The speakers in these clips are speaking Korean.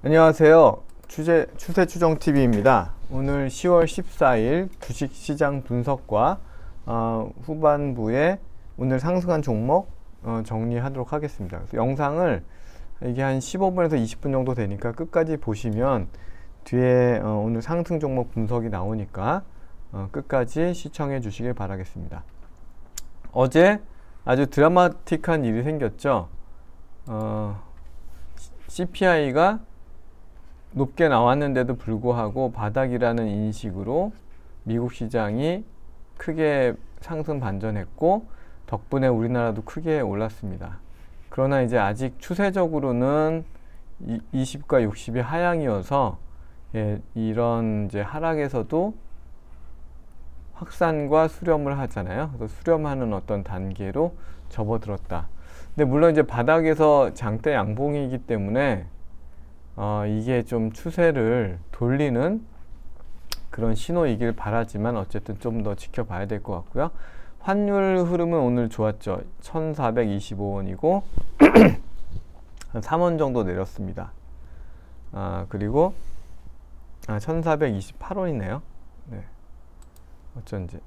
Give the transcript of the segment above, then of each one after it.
안녕하세요. 추세 추정 TV입니다. 오늘 10월 14일 주식시장 분석과 후반부에 오늘 상승한 종목 정리하도록 하겠습니다. 그래서 영상을 이게 한 15분에서 20분 정도 되니까 끝까지 보시면 뒤에 오늘 상승 종목 분석이 나오니까 끝까지 시청해 주시길 바라겠습니다. 어제 아주 드라마틱한 일이 생겼죠. CPI가 높게 나왔는데도 불구하고 바닥이라는 인식으로 미국 시장이 크게 상승 반전했고 덕분에 우리나라도 크게 올랐습니다. 그러나 이제 아직 추세적으로는 20과 60이 하향이어서 이런 이제 하락에서도 확산과 수렴을 하잖아요. 그래서 수렴하는 어떤 단계로 접어들었다. 근데 물론 이제 바닥에서 장대 양봉이기 때문에 이게 좀 추세를 돌리는 그런 신호이길 바라지만 어쨌든 좀 더 지켜봐야 될 것 같고요. 환율 흐름은 오늘 좋았죠. 1425원이고 한 3원 정도 내렸습니다. 그리고 1428원이네요. 네. 어쩐지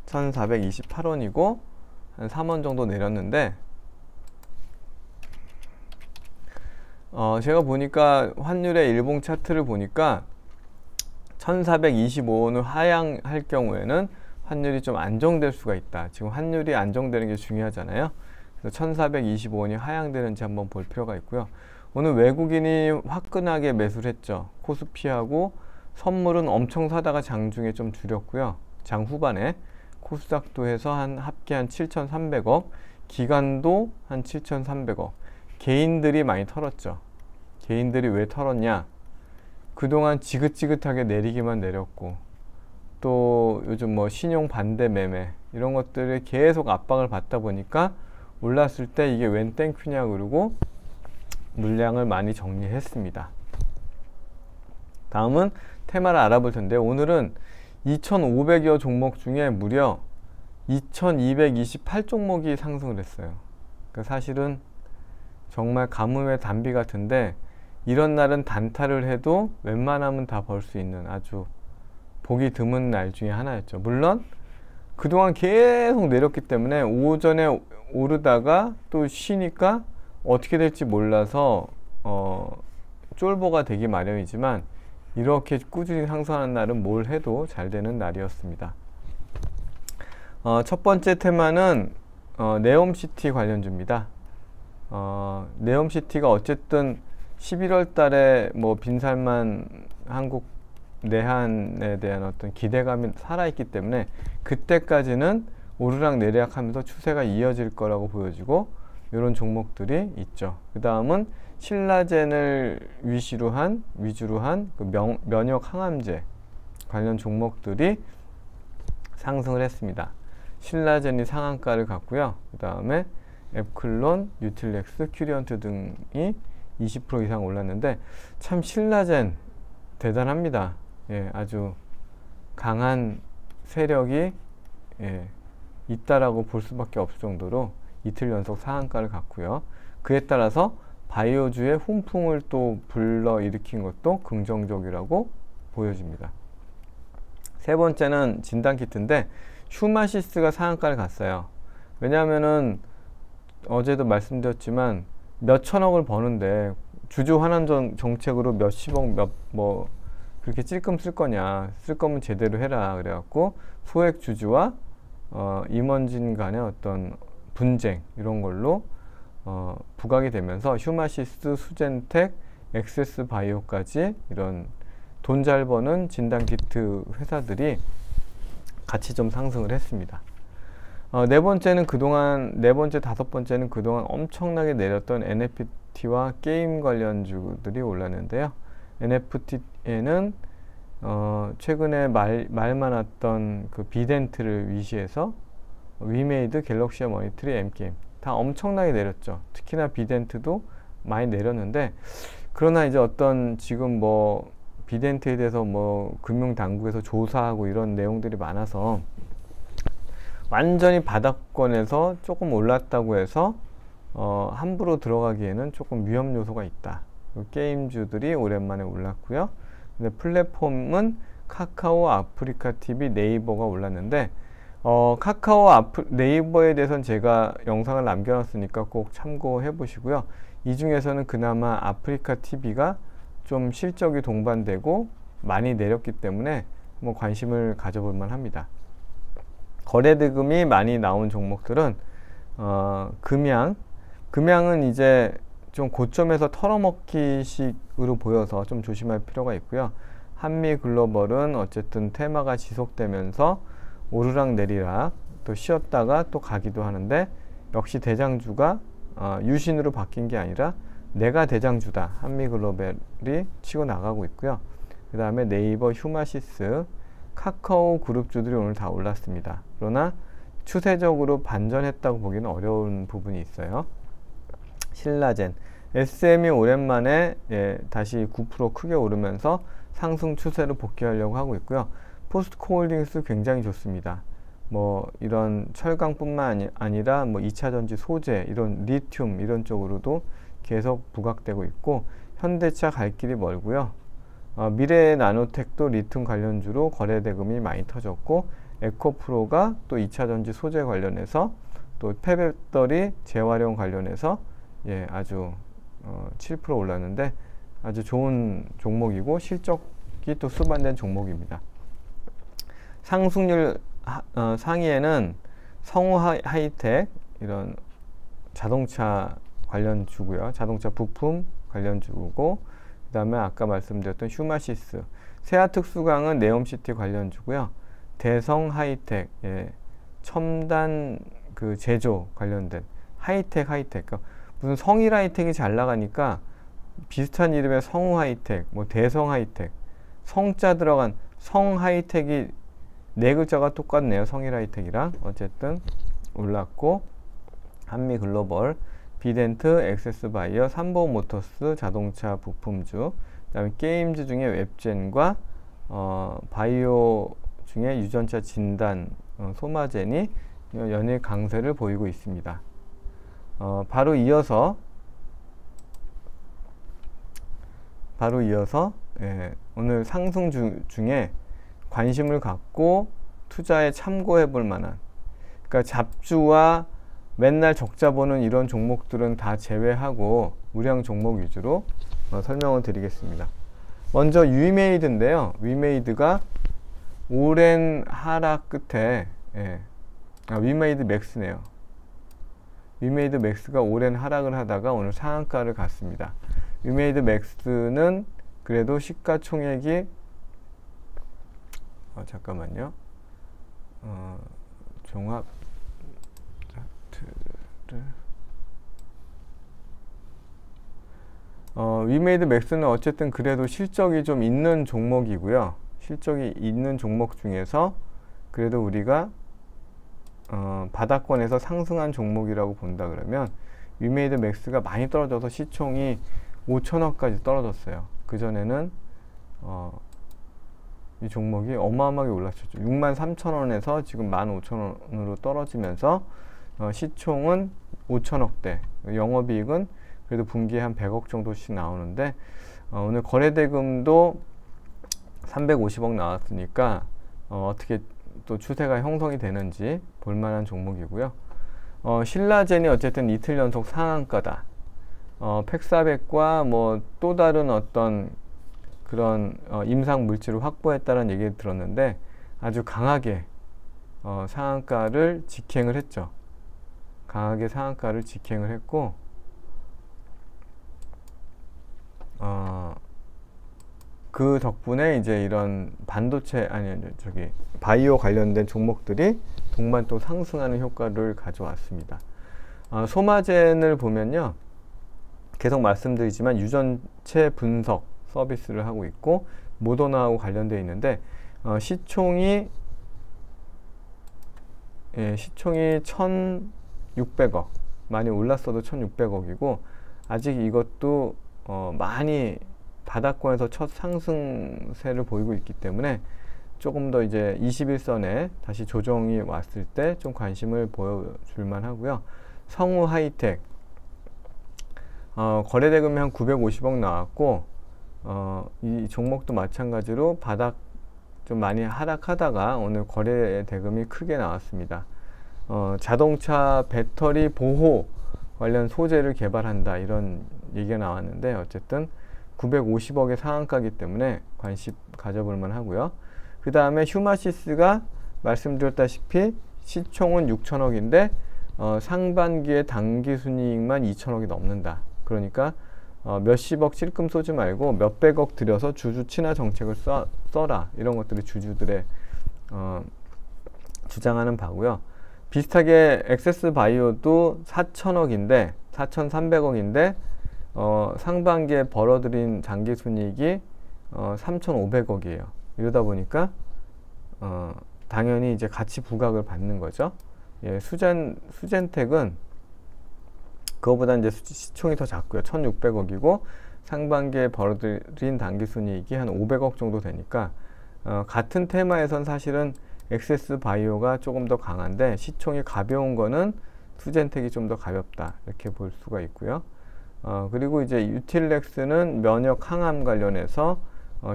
1428원이고 한 3원 정도 내렸는데 제가 보니까 환율의 일봉 차트를 보니까 1425원을 하향할 경우에는 환율이 좀 안정될 수가 있다. 지금 환율이 안정되는 게 중요하잖아요. 그래서 1425원이 하향되는지 한번 볼 필요가 있고요. 오늘 외국인이 화끈하게 매수를 했죠. 코스피하고 선물은 엄청 사다가 장중에 좀 줄였고요. 장 후반에 코스닥도 해서 합계 한 7,300억, 기관도 한 7,300억. 개인들이 많이 털었죠. 개인들이 왜 털었냐? 그동안 지긋지긋하게 내리기만 내렸고 또 요즘 뭐 신용 반대 매매 이런 것들을 계속 압박을 받다 보니까 올랐을 때 이게 웬 땡큐냐 그러고 물량을 많이 정리했습니다. 다음은 테마를 알아볼 텐데 오늘은 2,500여 종목 중에 무려 2,228종목이 상승을 했어요. 그러니까 사실은 정말 가뭄의 단비 같은데 이런 날은 단타를 해도 웬만하면 다 벌 수 있는 아주 보기 드문 날 중에 하나였죠. 물론 그동안 계속 내렸기 때문에 오전에 오르다가 또 쉬니까 어떻게 될지 몰라서 쫄보가 되기 마련이지만 이렇게 꾸준히 상승하는 날은 뭘 해도 잘 되는 날이었습니다. 첫 번째 테마는 네옴시티 관련주입니다. 네옴시티가 어쨌든 11월 달에 뭐 빈살만 한국 내한에 대한 어떤 기대감이 살아있기 때문에 그때까지는 오르락 내리락 하면서 추세가 이어질 거라고 보여지고 이런 종목들이 있죠. 그 다음은 신라젠을 위주로 한 그 면역 항암제 관련 종목들이 상승을 했습니다. 신라젠이 상한가를 갔고요. 그 다음에 앱클론, 뉴틸렉스, 큐리언트 등이 20% 이상 올랐는데 참 신라젠 대단합니다. 아주 강한 세력이 있다라고 볼 수밖에 없을 정도로 이틀 연속 상한가를 갔고요. 그에 따라서 바이오주의 훈풍을 또 불러일으킨 것도 긍정적이라고 보여집니다. 세 번째는 진단키트인데 휴마시스가 상한가를 갔어요. 왜냐하면은 어제도 말씀드렸지만 몇 천억을 버는데 주주 환원 정책으로 몇십억 뭐 그렇게 찔끔 쓸 거냐, 쓸 거면 제대로 해라 그래갖고 소액 주주와 임원진 간의 어떤 분쟁 이런 걸로 부각이 되면서 휴마시스, 수젠텍, 엑세스바이오까지 이런 돈 잘 버는 진단키트 회사들이 같이 좀 상승을 했습니다. 네 번째는 다섯 번째는 그동안 엄청나게 내렸던 NFT와 게임 관련주들이 올랐는데요. NFT에는 최근에 말 많았던 그 비덴트를 위시해서 위메이드, 갤럭시와 머니터리, M게임 다 엄청나게 내렸죠. 특히나 비덴트도 많이 내렸는데 그러나 이제 어떤 지금 뭐 비덴트에 대해서 뭐 금융당국에서 조사하고 이런 내용들이 많아서 완전히 바닥권에서 조금 올랐다고 해서 함부로 들어가기에는 조금 위험 요소가 있다. 게임주들이 오랜만에 올랐고요. 근데 플랫폼은 카카오, 아프리카 TV, 네이버가 올랐는데 네이버에 대해서는 제가 영상을 남겨놨으니까 꼭 참고해 보시고요. 이 중에서는 그나마 아프리카 TV가 좀 실적이 동반되고 많이 내렸기 때문에 뭐 관심을 가져볼 만합니다. 거래대금이 많이 나온 종목들은 금양은 이제 좀 고점에서 털어먹기식으로 보여서 좀 조심할 필요가 있고요. 한미글로벌은 어쨌든 테마가 지속되면서 오르락 내리락 또 쉬었다가 또 가기도 하는데, 역시 대장주가 유신으로 바뀐 게 아니라 내가 대장주다, 한미글로벌이 치고 나가고 있고요. 그 다음에 네이버, 휴마시스, 카카오 그룹주들이 오늘 다 올랐습니다. 그러나 추세적으로 반전했다고 보기는 어려운 부분이 있어요. 신라젠, SM이 오랜만에 다시 9% 크게 오르면서 상승 추세로 복귀하려고 하고 있고요. 포스코홀딩스 굉장히 좋습니다. 뭐 이런 철강뿐만 아니라 뭐 2차전지 소재, 이런 리튬 이런 쪽으로도 계속 부각되고 있고, 현대차 갈 길이 멀고요. 미래 나노텍도 리튬 관련주로 거래대금이 많이 터졌고, 에코프로가 또 2차전지 소재 관련해서 또 폐배터리 재활용 관련해서 아주 7% 올랐는데 아주 좋은 종목이고 실적이 또 수반된 종목입니다. 상승률 상위에는 성우 하이텍, 이런 자동차 관련주고요. 자동차 부품 관련주고, 그 다음에 아까 말씀드렸던 휴마시스, 세아특수강은 네옴시티 관련주고요. 대성 하이텍, 첨단 그 제조 관련된 하이텍, 그러니까 무슨 성일 하이텍이 잘 나가니까 비슷한 이름의 성우 하이텍, 뭐 대성 하이텍, 성자 들어간 성 하이텍이 네 글자가 똑같네요. 성일 하이텍이랑. 어쨌든 올랐고, 한미글로벌, 비덴트, 엑세스바이어, 삼보모터스 자동차 부품주, 그 다음에 게임즈 중에 웹젠과 바이오 중에 유전자 진단, 소마젠이 연일 강세를 보이고 있습니다. 바로 이어서 오늘 상승 중에 관심을 갖고 투자에 참고해 볼 만한, 그러니까 잡주와 맨날 적자 보는 이런 종목들은 다 제외하고 무량 종목 위주로 설명을 드리겠습니다. 먼저 위메이드인데요. 위메이드가 오랜 하락 끝에 위메이드 맥스네요. 위메이드 맥스가 오랜 하락을 하다가 오늘 상한가를 갔습니다. 위메이드 맥스는 그래도 시가총액이 잠깐만요. 종합 차트를 위메이드 맥스는 어쨌든 그래도 실적이 좀 있는 종목이고요. 실적이 있는 종목 중에서 그래도 우리가 바닥권에서 상승한 종목이라고 본다 그러면, 위메이드 맥스가 많이 떨어져서 시총이 5천억까지 떨어졌어요. 그전에는 이 종목이 어마어마하게 올랐었죠. 63,000원에서 지금 15,000원으로 떨어지면서 시총은 5천억대, 영업이익은 그래도 분기에 한 100억 정도씩 나오는데, 오늘 거래대금도 350억 나왔으니까 어떻게 또 추세가 형성이 되는지 볼만한 종목이고요. 신라젠이 어쨌든 이틀 연속 상한가다. 팩사백과 뭐 또 다른 어떤 그런 임상 물질을 확보했다는 얘기를 들었는데, 아주 강하게 상한가를 직행을 했죠. 강하게 상한가를 직행을 했고, 그 덕분에 이제 이런 반도체, 바이오 관련된 종목들이 동반 또 상승하는 효과를 가져왔습니다. 소마젠을 보면요, 계속 말씀드리지만 유전체 분석 서비스를 하고 있고 모더나하고 관련되어 있는데, 시총이 1,600억, 많이 올랐어도 1,600억이고 아직 이것도 많이 바닥권에서 첫 상승세를 보이고 있기 때문에 조금 더 이제 21선에 다시 조정이 왔을 때 좀 관심을 보여줄 만하고요. 성우 하이텍, 거래대금이 한 950억 나왔고, 이 종목도 마찬가지로 바닥 좀 많이 하락하다가 오늘 거래대금이 크게 나왔습니다. 자동차 배터리 보호 관련 소재를 개발한다, 이런 얘기가 나왔는데, 어쨌든 950억의 상한가이기 때문에 관심 가져볼 만하고요. 그 다음에 휴마시스가 말씀드렸다시피 시총은 6천억인데 상반기에 당기순이익만 2천억이 넘는다. 그러니까 몇십억 찔끔 쏘지 말고 몇백억 들여서 주주 친화 정책을 써라, 이런 것들이 주주들의 주장하는 바고요. 비슷하게 엑세스바이오도 4천억인데 4,300억인데 상반기에 벌어들인 당기순이익이 3,500억이에요. 이러다 보니까 당연히 이제 같이 부각을 받는 거죠. 예, 수젠텍은 그거보다 이제 시총이 더 작고요. 1,600억이고 상반기에 벌어들인 당기순이익이 한 500억 정도 되니까 같은 테마에선 사실은 엑세스바이오가 조금 더 강한데 시총이 가벼운 거는 수젠텍이 좀 더 가볍다, 이렇게 볼 수가 있고요. 그리고 이제 유틸렉스는 면역 항암 관련해서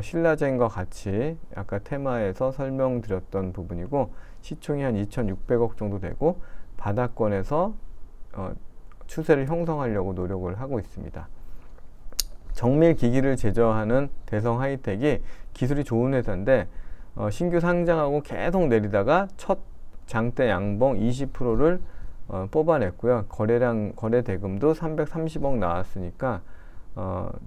신라젠과 같이 아까 테마에서 설명드렸던 부분이고, 시총이 한 2,600억 정도 되고 바닥권에서 추세를 형성하려고 노력을 하고 있습니다. 정밀기기를 제조하는 대성하이텍이 기술이 좋은 회사인데 신규 상장하고 계속 내리다가 첫 장대 양봉 20%를 뽑아냈고요. 거래 대금도 330억 나왔으니까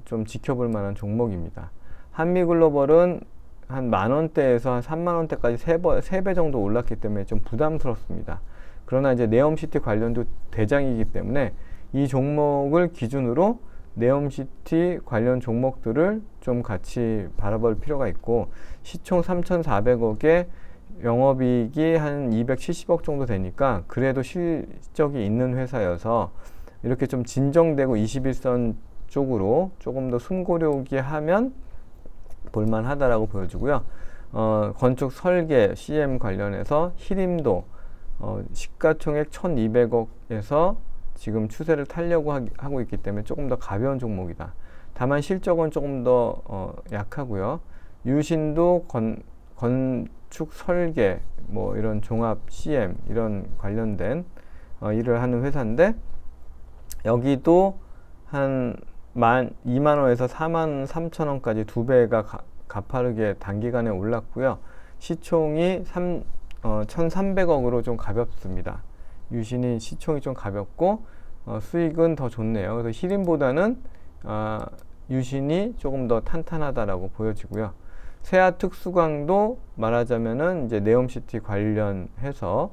좀 지켜볼 만한 종목입니다. 한미글로벌은 한 만원대에서 한 3만원대까지 3배 정도 올랐기 때문에 좀 부담스럽습니다. 그러나 이제 네옴시티 관련도 대장이기 때문에 이 종목을 기준으로 네옴시티 관련 종목들을 좀 같이 바라볼 필요가 있고, 시총 3,400억에 영업이익이 한 270억 정도 되니까 그래도 실적이 있는 회사여서 이렇게 좀 진정되고 21선 쪽으로 조금 더 숨고르게 하면 볼만하다라고 보여주고요. 건축 설계 CM 관련해서 히림도 시가총액 1,200억에서 지금 추세를 타려고 하고 있기 때문에 조금 더 가벼운 종목이다. 다만 실적은 조금 더 약하고요. 유신도 건축 설계 뭐 이런 종합 CM 이런 관련된 일을 하는 회사인데, 여기도 한 2만원에서 43,000원까지 2배가 가파르게 단기간에 올랐고요. 시총이 1,300억으로 좀 가볍습니다. 유신이 시총이 좀 가볍고 수익은 더 좋네요. 그래서 히림보다는 유신이 조금 더 탄탄하다라고 보여지고요. 세아 특수광도 말하자면은 이제 네옴시티 관련해서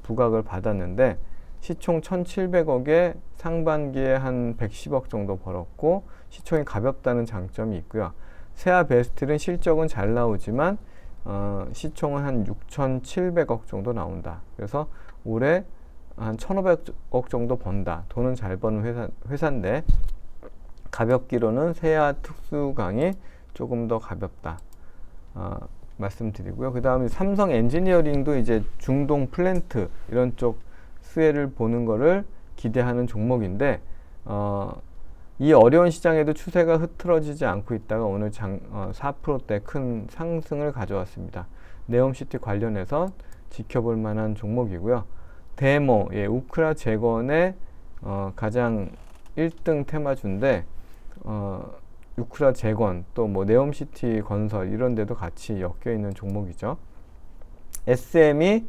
부각을 받았는데 시총 1,700억에 상반기에 한 110억 정도 벌었고 시총이 가볍다는 장점이 있고요. 세아 베스트는 실적은 잘 나오지만 시총은 한 6,700억 정도 나온다. 그래서 올해 한 1,500억 정도 번다. 돈은 잘 버는 회사인데 가볍기로는 세아 특수광이 조금 더 가볍다 말씀드리고요. 그 다음에 삼성 엔지니어링도 이제 중동 플랜트 이런 쪽 수혜를 보는 거를 기대하는 종목인데 이 어려운 시장에도 추세가 흐트러지지 않고 있다가 오늘 4%대 큰 상승을 가져왔습니다. 네옴시티 관련해서 지켜볼 만한 종목이고요. 데모, 우크라 재건의 가장 1등 테마주인데 우크라 재건 또 뭐 네옴시티 건설 이런 데도 같이 엮여 있는 종목이죠. SM이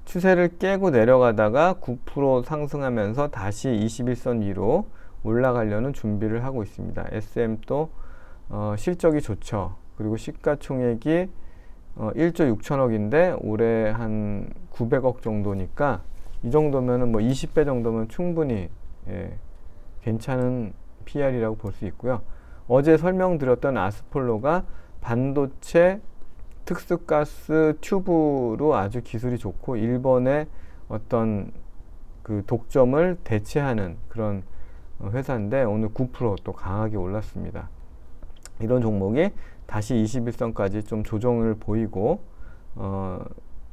추세를 깨고 내려가다가 9% 상승하면서 다시 21선 위로 올라가려는 준비를 하고 있습니다. SM도 실적이 좋죠. 그리고 시가총액이 1조 6천억인데 올해 한 900억 정도니까 이 정도면은 뭐 20배 정도면 충분히 괜찮은 PR이라고 볼 수 있고요. 어제 설명드렸던 아스폴로가 반도체 특수가스 튜브로 아주 기술이 좋고 일본의 어떤 그 독점을 대체하는 그런 회사인데 오늘 9% 또 강하게 올랐습니다. 이런 종목이 다시 21선까지 좀 조정을 보이고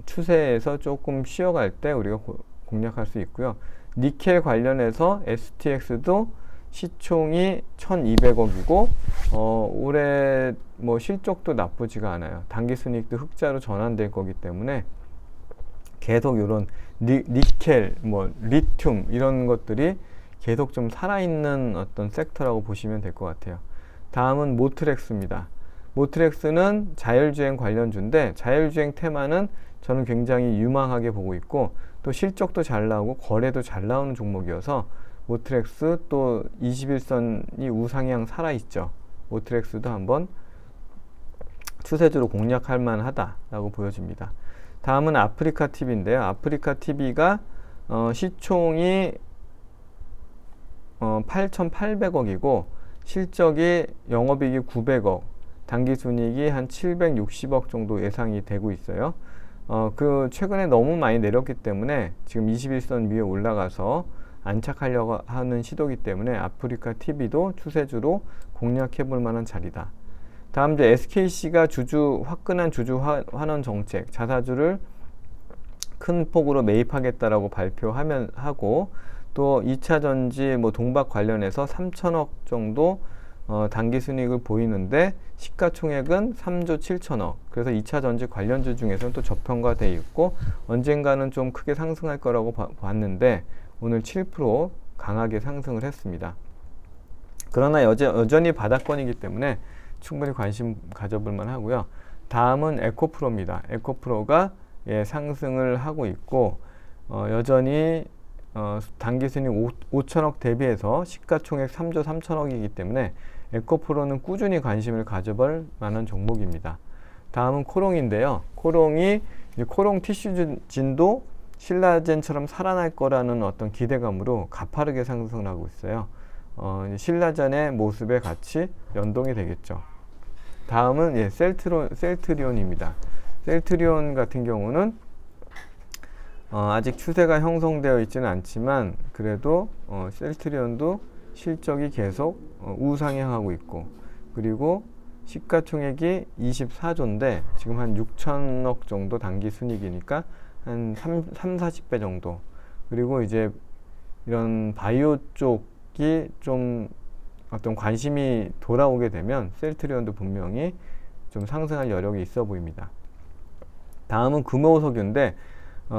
추세에서 조금 쉬어갈 때 우리가 공략할 수 있고요. 니켈 관련해서 STX도 시총이 1200억이고 올해 뭐 실적도 나쁘지가 않아요. 당기순이익도 흑자로 전환될 거기 때문에 계속 이런 니켈, 뭐 리튬 이런 것들이 계속 좀 살아있는 어떤 섹터라고 보시면 될 것 같아요. 다음은 모트렉스입니다. 모트렉스는 자율주행 관련주인데 자율주행 테마는 저는 굉장히 유망하게 보고 있고 또 실적도 잘 나오고 거래도 잘 나오는 종목이어서 모트렉스 또 21선이 우상향 살아있죠. 모트렉스도 한번 추세주로 공략할 만하다라고 보여집니다. 다음은 아프리카 TV인데요. 아프리카 TV가 시총이 8,800억이고 실적이 영업이익이 900억, 당기순이익이 한 760억 정도 예상이 되고 있어요. 최근에 너무 많이 내렸기 때문에 지금 21선 위에 올라가서 안착하려고 하는 시도이기 때문에 아프리카 TV도 추세주로 공략해 볼 만한 자리다. 다음 이제 SKC가 화끈한 주주 환원 정책, 자사주를 큰 폭으로 매입하겠다라고 하고 또 2차 전지 뭐 동박 관련해서 3천억 정도 당기순이익을 보이는데 시가총액은 3조 7천억. 그래서 2차 전지 관련주 중에서는 또 저평가되어 있고 언젠가는 좀 크게 상승할 거라고 봤는데 오늘 7% 강하게 상승을 했습니다. 그러나 여전히 바닥권이기 때문에 충분히 관심 가져볼 만하고요. 다음은 에코프로입니다. 에코프로가 상승을 하고 있고 여전히 당기순이익 5천억 대비해서 시가총액 3조 3천억이기 때문에 에코프로는 꾸준히 관심을 가져볼 만한 종목입니다. 다음은 코롱인데요. 코롱 티슈진도 신라젠처럼 살아날 거라는 어떤 기대감으로 가파르게 상승을 하고 있어요. 신라젠의 모습에 같이 연동이 되겠죠. 다음은 셀트리온입니다. 셀트리온 같은 경우는 아직 추세가 형성되어 있지는 않지만 그래도 셀트리온도 실적이 계속 우상향하고 있고 그리고 시가총액이 24조인데 지금 한 6천억 정도 당기순이익이니까 한 40배 정도. 그리고 이제 이런 바이오 쪽이 좀 어떤 관심이 돌아오게 되면 셀트리온도 분명히 좀 상승할 여력이 있어 보입니다. 다음은 금호석유인데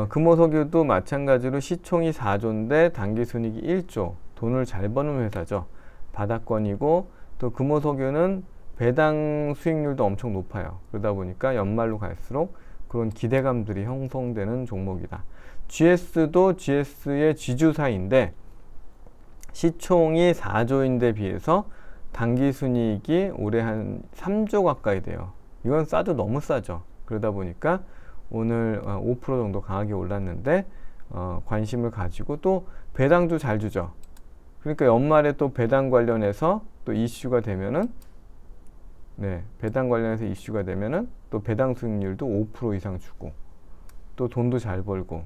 금호석유도 마찬가지로 시총이 4조인데 당기순이익이 1조. 돈을 잘 버는 회사죠. 바닥권이고 또 금호석유는 배당 수익률도 엄청 높아요. 그러다 보니까 연말로 갈수록 그런 기대감들이 형성되는 종목이다. GS도 GS의 지주사인데 시총이 4조인데 비해서 당기순이익이 올해 한 3조 가까이 돼요. 이건 싸도 너무 싸죠. 그러다 보니까 오늘 5% 정도 강하게 올랐는데 관심을 가지고 또 배당도 잘 주죠. 그러니까 연말에 또 배당 관련해서 또 이슈가 되면은 배당 관련해서 이슈가 되면은 또 배당 수익률도 5% 이상 주고 또 돈도 잘 벌고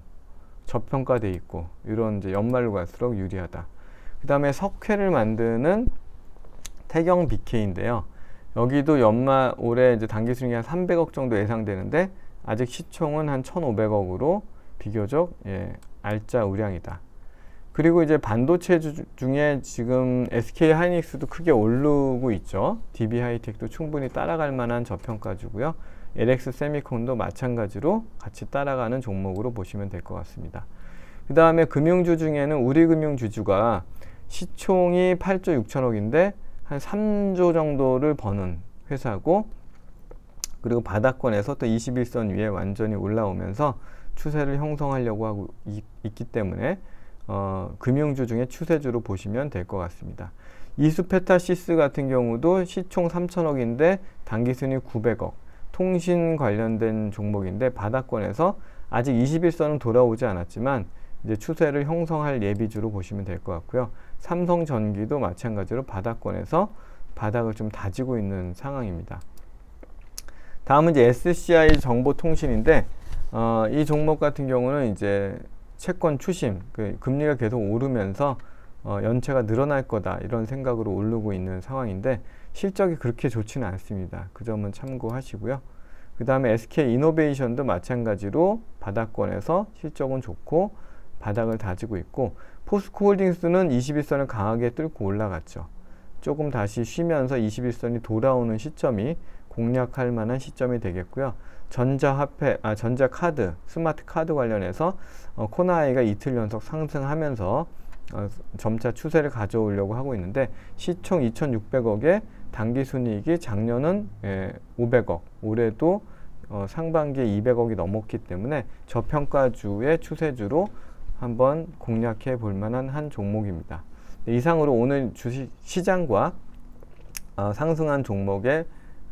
저평가돼 있고 이런 이제 연말로 갈수록 유리하다. 그 다음에 석회를 만드는 태경 BK인데요. 여기도 올해 이제 당기순이익이 한 300억 정도 예상되는데 아직 시총은 한 1,500억으로 비교적 알짜우량이다. 그리고 이제 반도체 중에 지금 SK 하이닉스도 크게 오르고 있죠. DB 하이텍도 충분히 따라갈 만한 저평가주고요. LX 세미콘도 마찬가지로 같이 따라가는 종목으로 보시면 될 것 같습니다. 그 다음에 금융주 중에는 우리금융주주가 시총이 8조 6천억인데 한 3조 정도를 버는 회사고 그리고 바닥권에서 또 21선 위에 완전히 올라오면서 추세를 형성하려고 하고 있기 때문에 금융주 중에 추세주로 보시면 될 것 같습니다. 이수페타시스 같은 경우도 시총 3천억인데 당기순이익 900억 통신 관련된 종목인데 바닥권에서 아직 21선은 돌아오지 않았지만 이제 추세를 형성할 예비주로 보시면 될 것 같고요. 삼성전기도 마찬가지로 바닥권에서 바닥을 좀 다지고 있는 상황입니다. 다음은 이제 SCI 정보통신인데 이 종목 같은 경우는 이제 채권 추심, 금리가 계속 오르면서 연체가 늘어날 거다 이런 생각으로 오르고 있는 상황인데 실적이 그렇게 좋지는 않습니다. 그 점은 참고하시고요. 그 다음에 SK이노베이션도 마찬가지로 바닥권에서 실적은 좋고 바닥을 다지고 있고, 포스코홀딩스는 21선을 강하게 뚫고 올라갔죠. 조금 다시 쉬면서 21선이 돌아오는 시점이 공략할 만한 시점이 되겠고요. 전자카드, 스마트 카드 관련해서 코나이가 이틀 연속 상승하면서 점차 추세를 가져오려고 하고 있는데, 시총 2,600억에 당기순이익이 작년은 500억, 올해도 상반기에 200억이 넘었기 때문에 저평가주의 추세주로 한번 공략해 볼 만한 한 종목입니다. 이상으로 오늘 주식 시장과 상승한 종목의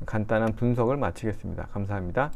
간단한 분석을 마치겠습니다. 감사합니다.